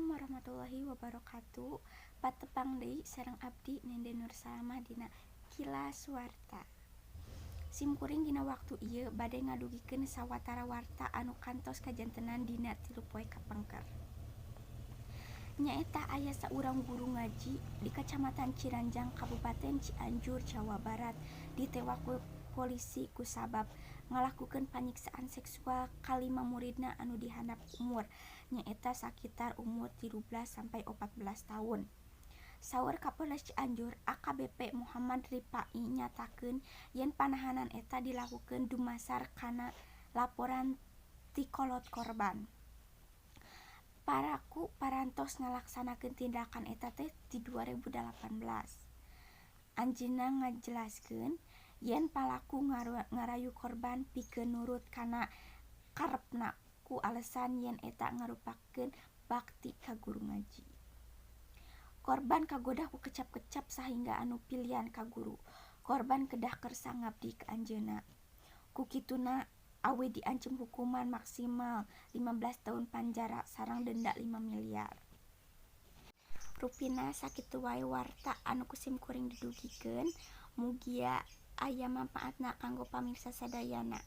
Assalamualaikum warahmatullahi wabarakatuh. Patepang deui sareng abdi Nende Nur Salamah dina Kilas Warta. Simkuring dina waktu ieu bade ngadugikeun sawatara warta anu kantos kajantenan dina 3 poe kapengker. Nyaeta aya saurang guru ngaji di Kacamatan Ciranjang, Kabupaten Cianjur, Jawa Barat ditewak ku polisi kusabab ngalakukeun panyiksaan seksual ka 5 muridna anu dihandap umur nyaeta sakitar umur 13 sampai 14 tahun. Saur Kapolres Cianjur AKBP Muhammad Ripai nyatakeun yen panahanan eta dilakukeun dumasar kana laporan ti kolot korban. Paraku parantos ngalaksanakeun tindakan eta teh di 2018. Anjeunna ngajelaskeun yen palaku ngarayu korban pikeun nurut kana karepna ku alesan yen eta ngarupakeun bakti ka guru ngaji. Korban kagodah ku kecap-kecap sahingga anu pilian ka guru. Korban kedah kersa ngabdi ka anjeunna. Ku kituna awe diancem hukuman maksimal 15 tahun penjara sareng denda 5 miliar. Rupina sakitu wae warta anu kusimkuring didugikeun, mugia aya manfaatna kanggo pamirsa sadayana.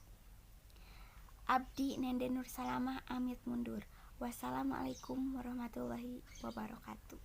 Abdi Nende Nur Salamah amit mundur. Wassalamualaikum warahmatullahi wabarakatuh.